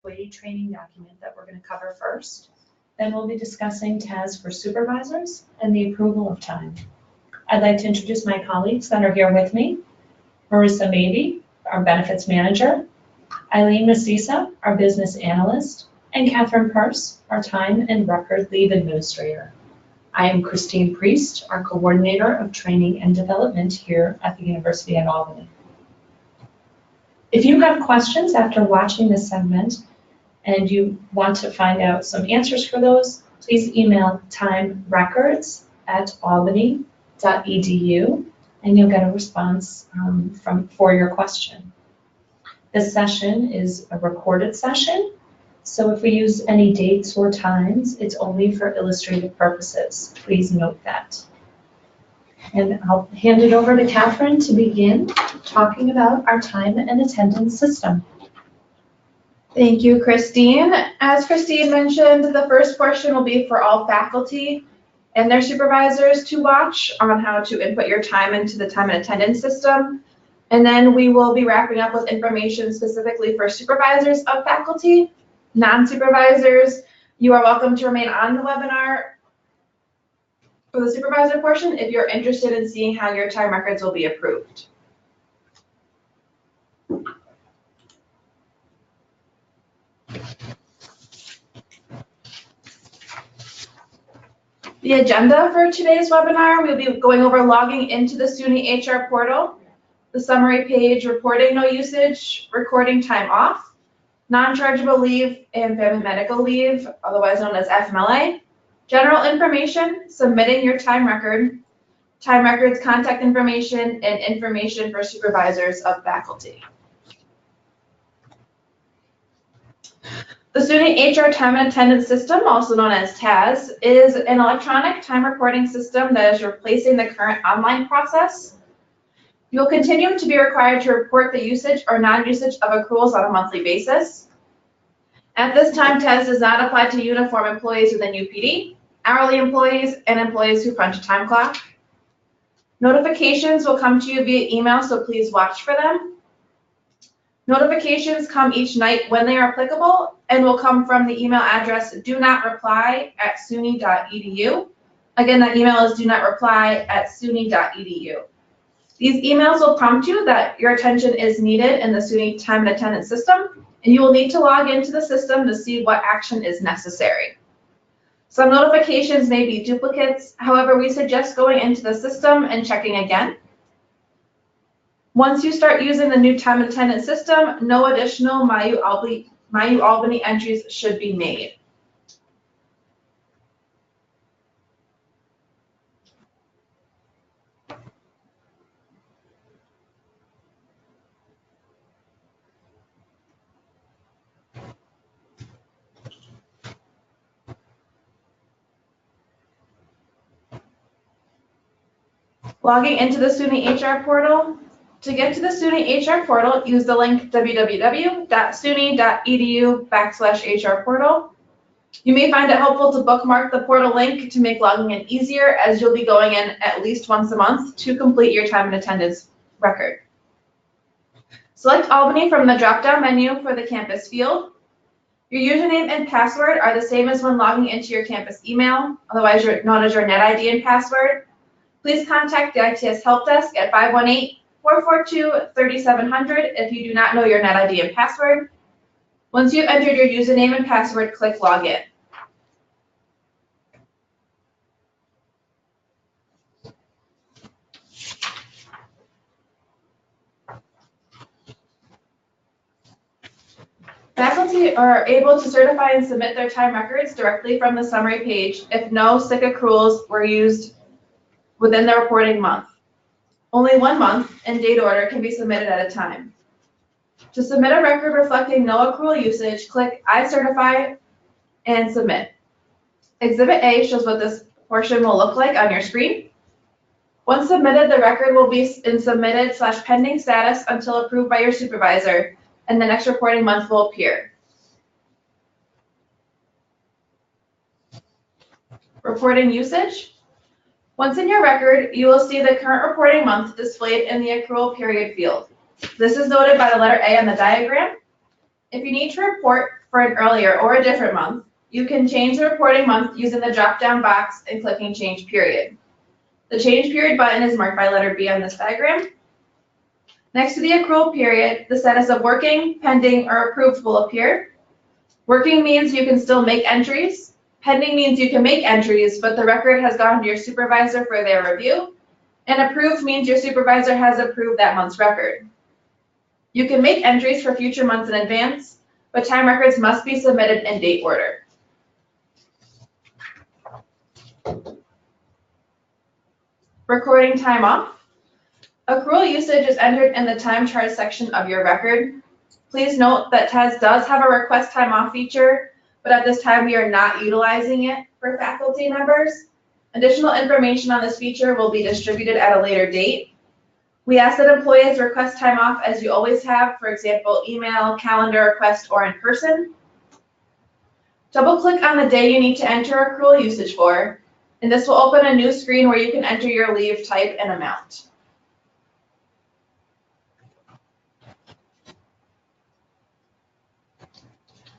employee training document that we're going to cover first. Then we'll be discussing TAS for supervisors and the approval of time. I'd like to introduce my colleagues that are here with me. Marissa Mabey, our benefits manager, Eileen Massisa, our business analyst, and Catherine Purse, our time and record leave administrator. I am Christine Priest, our coordinator of training and development here at the University at Albany. If you have questions after watching this segment and you want to find out some answers for those, please email timerecords@albany.edu and you'll get a response for your question. This session is a recorded session, so if we use any dates or times, it's only for illustrative purposes. Please note that. And I'll hand it over to Catherine to begin talking about our time and attendance system. Thank you, Christine. As Christine mentioned, the first portion will be for all faculty and their supervisors to watch on how to input your time into the time and attendance system. And then we will be wrapping up with information specifically for supervisors of faculty. Non-supervisors, you are welcome to remain on the webinar for the supervisor portion if you're interested in seeing how your time records will be approved. The agenda for today's webinar, we'll be going over logging into the SUNY HR portal, the summary page, reporting no usage, recording time off, non-chargeable leave and family medical leave, otherwise known as FMLA, general information, submitting your time record, time records, contact information, and information for supervisors of faculty. The SUNY HR time and attendance system, also known as TAS, is an electronic time recording system that is replacing the current online process. You'll continue to be required to report the usage or non-usage of accruals on a monthly basis. At this time, TAS does not apply to uniform employees within UPD, hourly employees, and employees who punch a time clock. Notifications will come to you via email, so please watch for them. Notifications come each night when they are applicable and will come from the email address do-not-reply@suny.edu. Again, that email is do-not-reply@suny.edu. These emails will prompt you that your attention is needed in the SUNY time and attendance system, and you will need to log into the system to see what action is necessary. Some notifications may be duplicates, however, we suggest going into the system and checking again. Once you start using the new time and attendance system, no additional MyU Albany entries should be made. Logging into the SUNY HR portal. To get to the SUNY HR portal, use the link www.suny.edu/HR portal. You may find it helpful to bookmark the portal link to make logging in easier, as you'll be going in at least once a month to complete your time and attendance record. Select Albany from the drop-down menu for the campus field. Your username and password are the same as when logging into your campus email, otherwise known as your NetID and password. Please contact the ITS Help Desk at 518-442-3700 if you do not know your NetID and password. Once you've entered your username and password, click Login. Faculty are able to certify and submit their time records directly from the summary page if no sick accruals were used within the reporting month. Only 1 month and date order can be submitted at a time. To submit a record reflecting no accrual usage, click I certify and submit. Exhibit A shows what this portion will look like on your screen. Once submitted, the record will be in submitted/pending status until approved by your supervisor, and the next reporting month will appear. Reporting usage. Once in your record, you will see the current reporting month displayed in the accrual period field. This is noted by the letter A on the diagram. If you need to report for an earlier or a different month, you can change the reporting month using the drop-down box and clicking Change Period. The Change Period button is marked by letter B on this diagram. Next to the accrual period, the status of working, pending, or approved will appear. Working means you can still make entries. Pending means you can make entries, but the record has gone to your supervisor for their review. And approved means your supervisor has approved that month's record. You can make entries for future months in advance, but time records must be submitted in date order. Recording time off. Accrual usage is entered in the time charge section of your record. Please note that TES does have a request time off feature, but at this time we are not utilizing it for faculty members. Additional information on this feature will be distributed at a later date. We ask that employees request time off as you always have, for example, email, calendar request, or in person. Double-click on the day you need to enter accrual usage for, and this will open a new screen where you can enter your leave type and amount.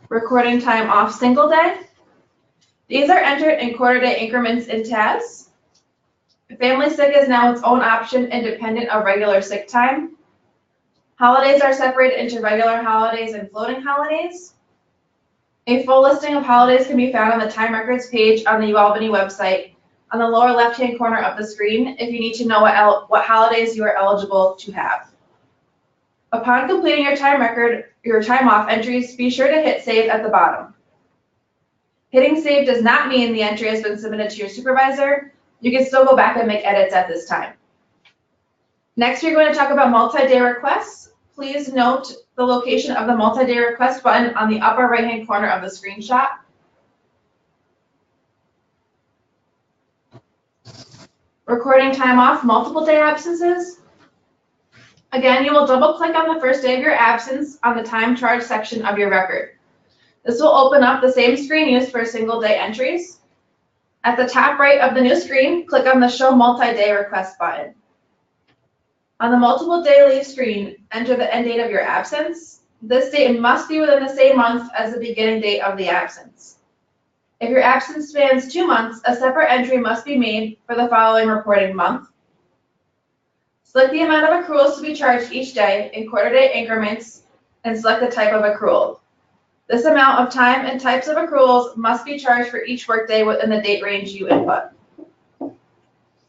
Recording time off single day. These are entered in quarter day increments in TAS. Family sick is now its own option independent of regular sick time. Holidays are separated into regular holidays and floating holidays. A full listing of holidays can be found on the time records page on the UAlbany website on the lower left-hand corner of the screen if you need to know what holidays you are eligible to have. Upon completing your time off entries, be sure to hit save at the bottom. Hitting save does not mean the entry has been submitted to your supervisor. You can still go back and make edits at this time. Next, we're going to talk about multi-day requests. Please note the location of the multi-day request button on the upper right-hand corner of the screenshot. Recording time off multiple day absences. Again, you will double-click on the first day of your absence on the time charge section of your record. This will open up the same screen used for single day entries. At the top right of the new screen, click on the Show Multi-Day Request button. On the multiple day leave screen, enter the end date of your absence. This date must be within the same month as the beginning date of the absence. If your absence spans 2 months, a separate entry must be made for the following reporting month. Select the amount of accruals to be charged each day in quarter day increments and select the type of accrual. This amount of time and types of accruals must be charged for each workday within the date range you input.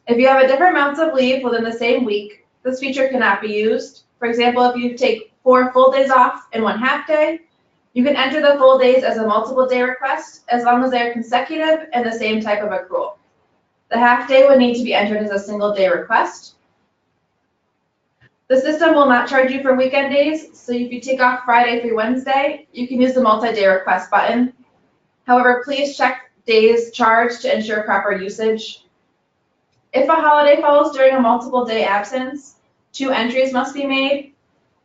If you have a different amounts of leave within the same week, this feature cannot be used. For example, if you take 4 full days off and 1 half day, you can enter the full days as a multiple day request as long as they are consecutive and the same type of accrual. The half day would need to be entered as a single day request. The system will not charge you for weekend days, so if you take off Friday through Wednesday, you can use the multi-day request button. However, please check days charged to ensure proper usage. If a holiday falls during a multiple day absence, 2 entries must be made.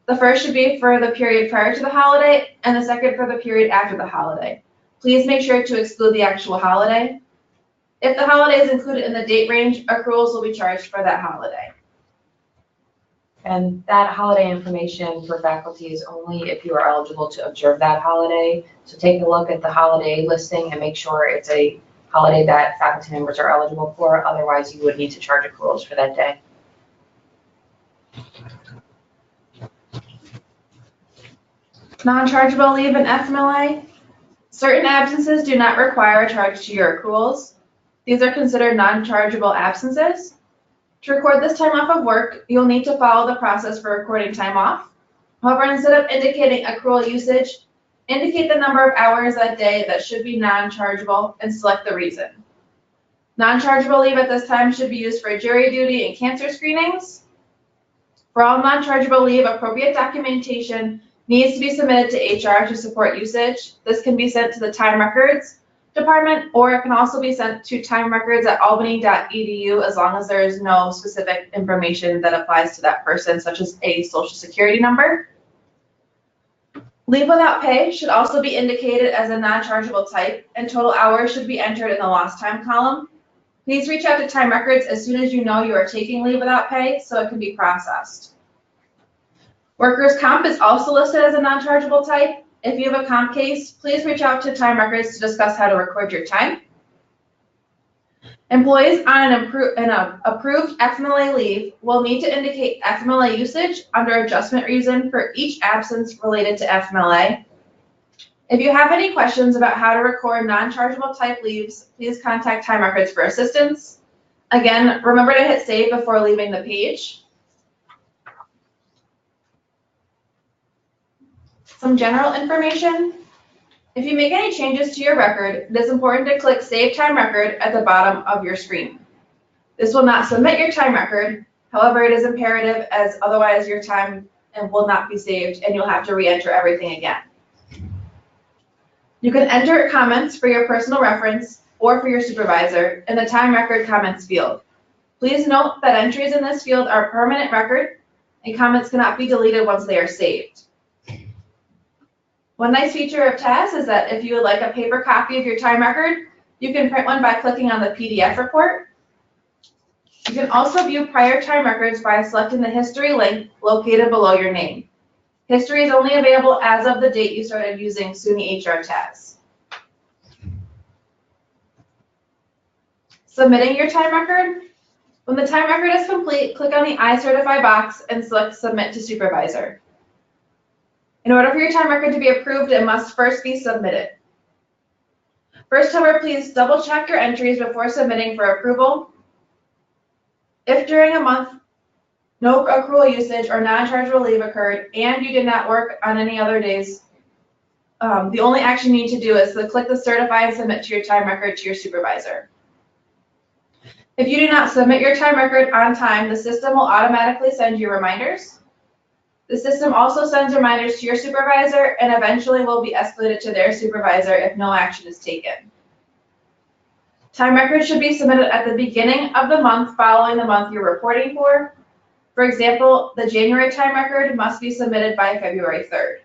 The first should be for the period prior to the holiday, and the second for the period after the holiday. Please make sure to exclude the actual holiday. If the holiday is included in the date range, accruals will be charged for that holiday. And that holiday information for faculty is only if you are eligible to observe that holiday. So take a look at the holiday listing and make sure it's a holiday that faculty members are eligible for. Otherwise, you would need to charge accruals for that day. Non-chargeable leave and FMLA. Certain absences do not require a charge to your accruals. These are considered non-chargeable absences. To record this time off of work, you'll need to follow the process for recording time off. However, instead of indicating accrual usage, indicate the number of hours that day that should be non-chargeable and select the reason. Non-chargeable leave at this time should be used for jury duty and cancer screenings. For all non-chargeable leave, appropriate documentation needs to be submitted to HR to support usage. This can be sent to the time records department, or it can also be sent to timerecords@albany.edu as long as there is no specific information that applies to that person, such as a social security number. Leave without pay should also be indicated as a non-chargeable type, and total hours should be entered in the lost time column. Please reach out to time records as soon as you know you are taking leave without pay so it can be processed. Workers' comp is also listed as a non-chargeable type, If you have a comp case, please reach out to Time Records to discuss how to record your time. Employees on an approved FMLA leave will need to indicate FMLA usage under adjustment reason for each absence related to FMLA. If you have any questions about how to record non-chargeable type leaves, please contact Time Records for assistance. Again, remember to hit save before leaving the page. Some general information. If you make any changes to your record, it is important to click Save Time Record at the bottom of your screen. This will not submit your time record. However, it is imperative, as otherwise your time will not be saved and you'll have to re-enter everything again. You can enter comments for your personal reference or for your supervisor in the time record comments field. Please note that entries in this field are permanent record and comments cannot be deleted once they are saved. One nice feature of TAS is that if you would like a paper copy of your time record, you can print one by clicking on the PDF report. You can also view prior time records by selecting the history link located below your name. History is only available as of the date you started using SUNY HR TAS. Submitting your time record. When the time record is complete, click on the I certify box and select Submit to Supervisor. In order for your time record to be approved, it must first be submitted. First, however, please double check your entries before submitting for approval. If during a month no accrual usage or non-chargeable leave occurred and you did not work on any other days, the only action you need to do is to click the certify and submit to your time record to your supervisor. If you do not submit your time record on time, the system will automatically send you reminders. The system also sends reminders to your supervisor and eventually will be escalated to their supervisor if no action is taken. Time records should be submitted at the beginning of the month following the month you're reporting for. For example, the January time record must be submitted by February 3rd.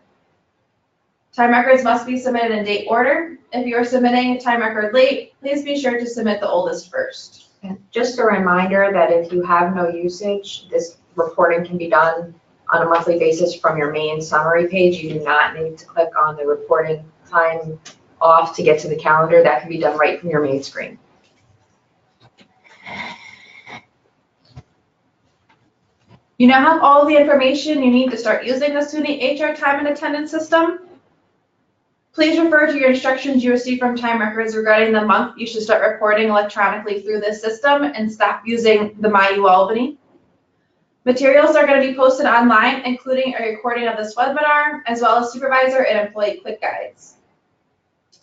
Time records must be submitted in date order. If you are submitting a time record late, please be sure to submit the oldest first. And just a reminder that if you have no usage, this reporting can be done on a monthly basis from your main summary page. You do not need to click on the reporting time off to get to the calendar. That can be done right from your main screen. You now have all the information you need to start using the SUNY HR time and attendance system. Please refer to your instructions you received from Time Records regarding the month you should start reporting electronically through this system and stop using the MyUAlbany. Materials are going to be posted online, including a recording of this webinar, as well as supervisor and employee quick guides.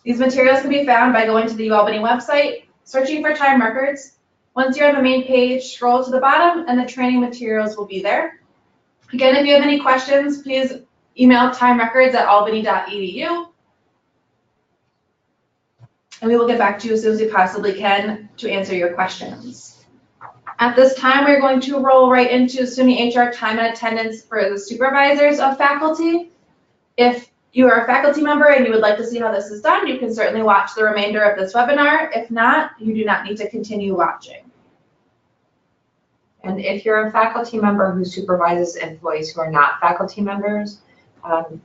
These materials can be found by going to the UAlbany website, searching for Time Records. Once you're on the main page, scroll to the bottom and the training materials will be there. Again, if you have any questions, please email timerecords@albany.edu. And we will get back to you as soon as we possibly can to answer your questions. At this time, we're going to roll right into SUNY HR time and attendance for the supervisors of faculty. If you are a faculty member and you would like to see how this is done, you can certainly watch the remainder of this webinar. If not, you do not need to continue watching. And if you're a faculty member who supervises employees who are not faculty members,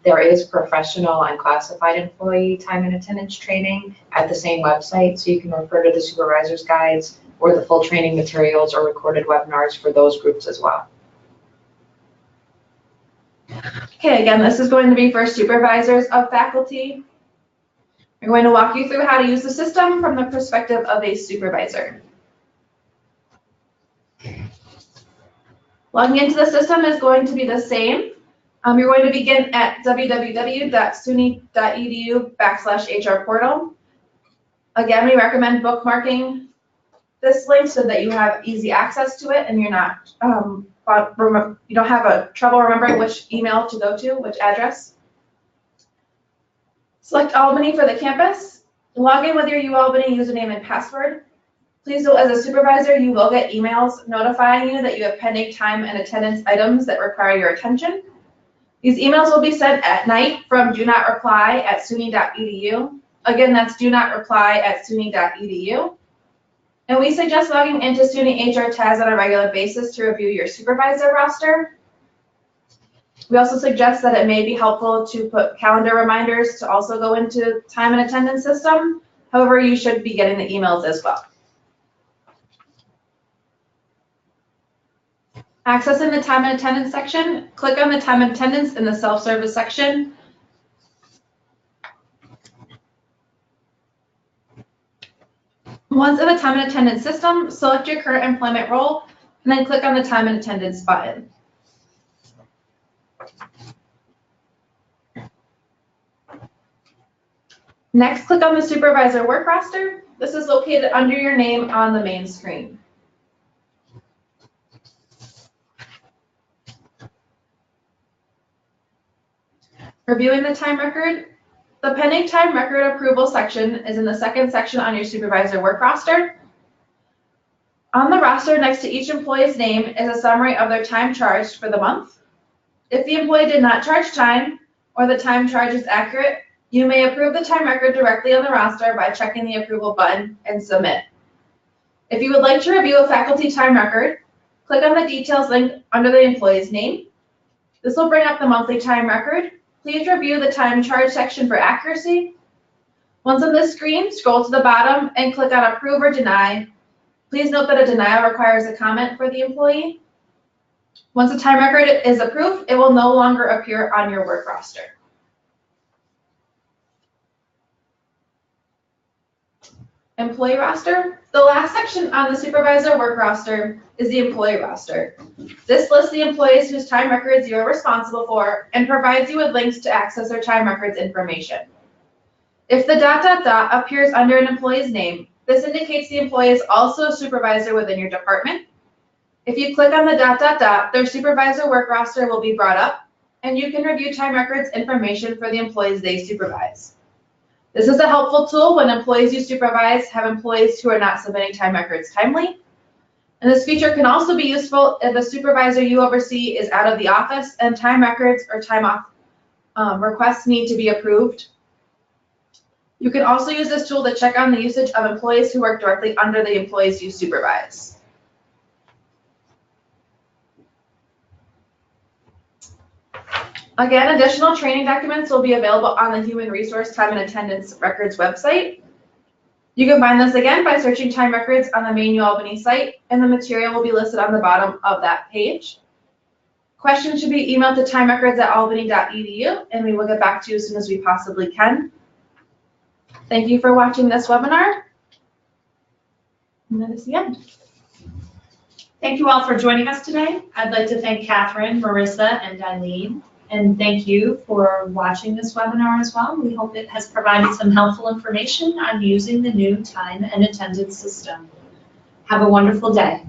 there is professional and classified employee time and attendance training at the same website, so you can refer to the supervisor's guides or the full training materials or recorded webinars for those groups as well. Okay, again, this is going to be for supervisors of faculty. We're going to walk you through how to use the system from the perspective of a supervisor. Logging into the system is going to be the same. You're going to begin at www.suny.edu/HR portal. Again, we recommend bookmarking this link so that you have easy access to it and you're not you don't have trouble remembering which email to go to, which address. Select Albany for the campus. Log in with your UAlbany username and password. Please note, as a supervisor, you will get emails notifying you that you have pending time and attendance items that require your attention. These emails will be sent at night from do-not-reply@suny.edu. Again, that's do-not-reply@suny.edu. And we suggest logging into SUNY HR TAS on a regular basis to review your supervisor roster. We also suggest that it may be helpful to put calendar reminders to also go into time and attendance system. However, you should be getting the emails as well. Accessing the time and attendance section, click on the time and attendance in the self-service section. Once in the time and attendance system, select your current employment role and then click on the time and attendance button. Next, click on the supervisor work roster. This is located under your name on the main screen. Reviewing the time record. The pending time record approval section is in the second section on your supervisor work roster. On the roster next to each employee's name is a summary of their time charged for the month. If the employee did not charge time or the time charge is accurate, you may approve the time record directly on the roster by checking the approval button and submit. If you would like to review a faculty time record, click on the details link under the employee's name. This will bring up the monthly time record. Please review the time charge section for accuracy. Once on this screen, scroll to the bottom and click on approve or deny. Please note that a denial requires a comment for the employee. Once the time record is approved, it will no longer appear on your work roster. Employee roster. The last section on the supervisor work roster is the employee roster. This lists the employees whose time records you are responsible for and provides you with links to access their time records information. If the ... appears under an employee's name, this indicates the employee is also a supervisor within your department. If you click on the ... their supervisor work roster will be brought up, and you can review time records information for the employees they supervise. This is a helpful tool when employees you supervise have employees who are not submitting time records timely. And this feature can also be useful if a supervisor you oversee is out of the office and time records or time off requests need to be approved. You can also use this tool to check on the usage of employees who work directly under the employees you supervise. Again, additional training documents will be available on the Human Resource Time and Attendance Records website. You can find this again by searching time records on the main UAlbany site, and the material will be listed on the bottom of that page. Questions should be emailed to timerecords@albany.edu, and we will get back to you as soon as we possibly can. Thank you for watching this webinar. And that is the end. Thank you all for joining us today. I'd like to thank Catherine, Marissa, and Eileen. And thank you for watching this webinar as well. We hope it has provided some helpful information on using the new time and attendance system. Have a wonderful day.